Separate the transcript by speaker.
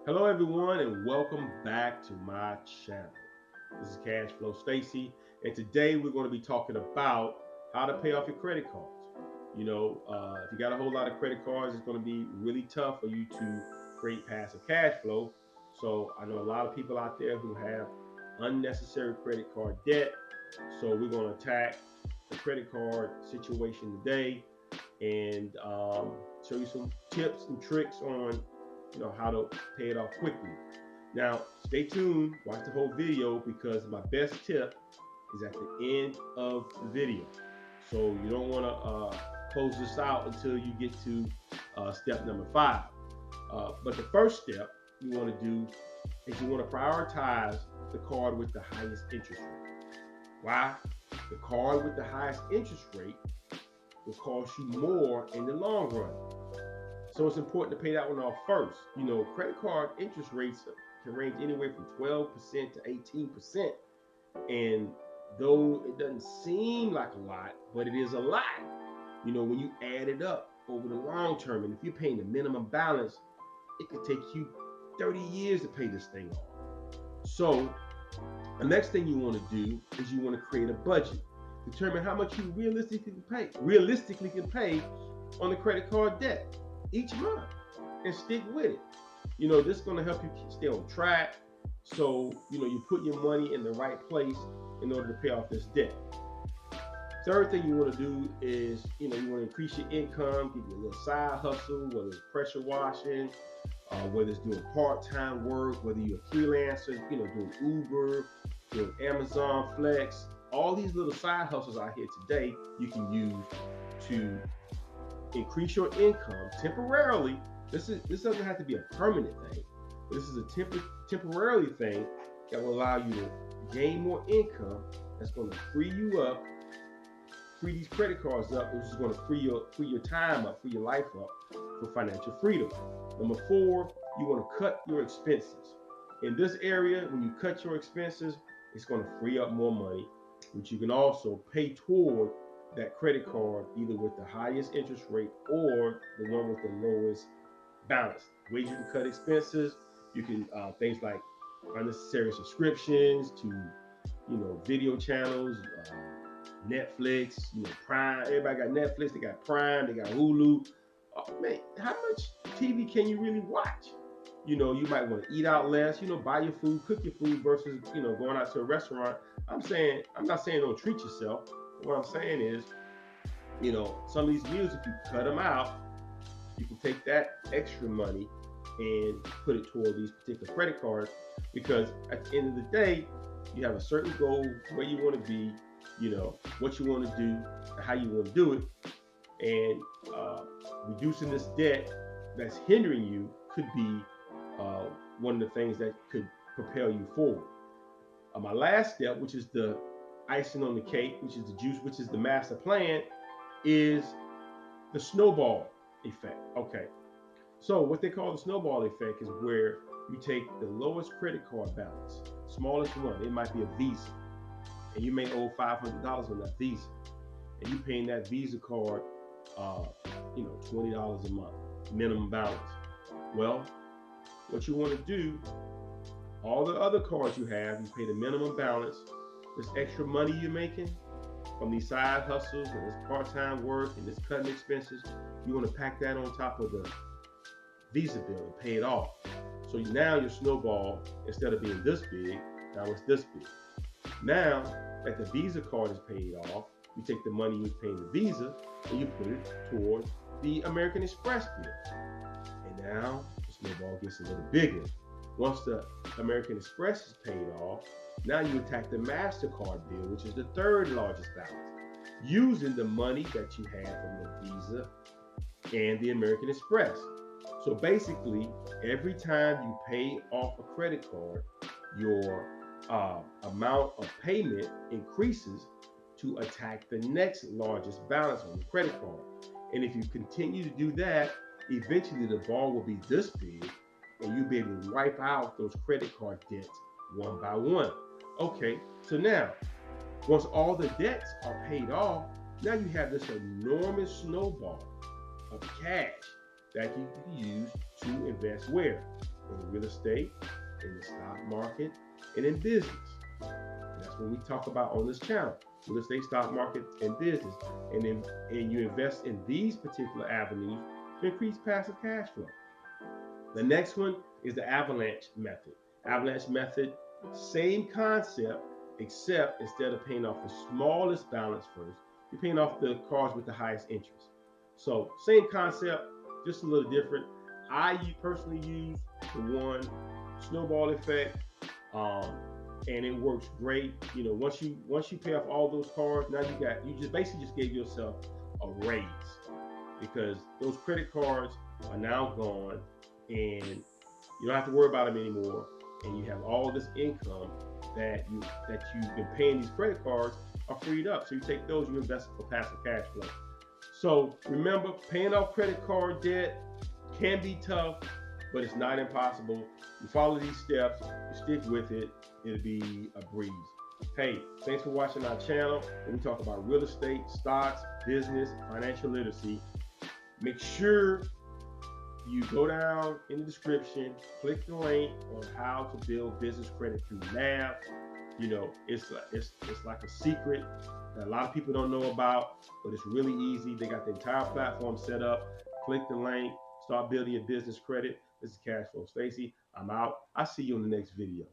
Speaker 1: Hello everyone and welcome back to my channel. This is Cash Flow Stacy, and today we're going to be talking about how to pay off your credit cards. If you got a whole lot of credit cards, it's going to be really tough for you to create passive cash flow. So I know a lot of people out there who have unnecessary credit card debt. So we're going to attack the credit card situation today and show you some tips and tricks on how to pay it off quickly. Now stay tuned, watch the whole video because my best tip is at the end of the video. So you don't want to close this out until you get to step number 5. But the first step you want to do is you want to prioritize the card with the highest interest rate. Why? The card with the highest interest rate will cost you more in the long run. So it's important to pay that one off first. Credit card interest rates can range anywhere from 12% to 18%. And though it doesn't seem like a lot, but it is a lot, when you add it up over the long term. And if you're paying the minimum balance, it could take you 30 years to pay this thing off. So the next thing you want to do is you want to create a budget. Determine how much you realistically can pay on the credit card debt each month and stick with it. This is going to help you stay on track. So, you put your money in the right place in order to pay off this debt. Third thing you want to do is, you want to increase your income, give you a little side hustle, whether it's pressure washing, whether it's doing part-time work, whether you're a freelancer, doing Uber, doing Amazon Flex. All these little side hustles out here today you can use to increase your income temporarily. This doesn't have to be a permanent thing, but this is a temporarily thing that will allow you to gain more income. That's going to free you up, free these credit cards up, which is going to free your time up, free your life up for financial freedom. Number 4, you want to cut your expenses. In this area, when you cut your expenses, it's going to free up more money, which you can also pay toward that credit card, either with the highest interest rate or the one with the lowest balance. Ways you can cut expenses, you can things like unnecessary subscriptions to video channels, Netflix, Prime. Everybody got Netflix, they got Prime, they got Hulu. Oh, man, how much TV can you really watch? You might want to eat out less, buy your food, cook your food versus, going out to a restaurant. I'm not saying don't treat yourself. What I'm saying is, some of these meals, if you cut them out, you can take that extra money and put it toward these particular credit cards, because at the end of the day, you have a certain goal, where you want to be, what you want to do, and how you want to do it. And reducing this debt that's hindering you could be one of the things that could propel you forward. My last step, which is the icing on the cake, which is the juice, which is the master plan, is the snowball effect. Okay, so what they call the snowball effect is where you take the lowest credit card balance, smallest one. It might be a Visa, and you may owe $500 on that Visa, and you're paying that Visa card, $20 a month minimum balance. Well, what you want to do, all the other cards you have, you pay the minimum balance. This extra money you're making from these side hustles and this part-time work and this cutting expenses, you want to pack that on top of the Visa bill and pay it off. So now your snowball, instead of being this big, now it's this big. Now that the Visa card is paid off, you take the money you're paying the Visa and you put it toward the American Express bill. And now the snowball gets a little bigger. Once the American Express is paid off, now you attack the MasterCard bill, which is the third largest balance, using the money that you had from the Visa and the American Express. So basically, every time you pay off a credit card, your amount of payment increases to attack the next largest balance on the credit card. And if you continue to do that, eventually the ball will be this big, and you'll be able to wipe out those credit card debts one by one. Okay, so now, once all the debts are paid off, now you have this enormous snowball of cash that you can use to invest where? in real estate, in the stock market, and in business. And that's what we talk about on this channel: real estate, stock market, and business. And you invest in these particular avenues to increase passive cash flow. The next one is the avalanche method. Avalanche method, same concept, except instead of paying off the smallest balance first, you're paying off the cards with the highest interest. So same concept, just a little different. I personally use the one snowball effect, um, and it works great. You know, once you pay off all those cards, now you just basically just gave yourself a raise, because those credit cards are now gone, and you don't have to worry about them anymore. And you have all this income that you've been paying these credit cards are freed up. So you take those, you invest it for passive cash flow. So remember, paying off credit card debt can be tough, but it's not impossible. You follow these steps, you stick with it, it'll be a breeze. Hey, thanks for watching our channel. When we talk about real estate, stocks, business, financial literacy, make sure you go down in the description, click the link on how to build business credit through NAV. You know, it's like a secret that a lot of people don't know about, but it's really easy. They got the entire platform set up. Click the link, start building your business credit. This is Cashflow Stacy. I'm out. I'll see you in the next video.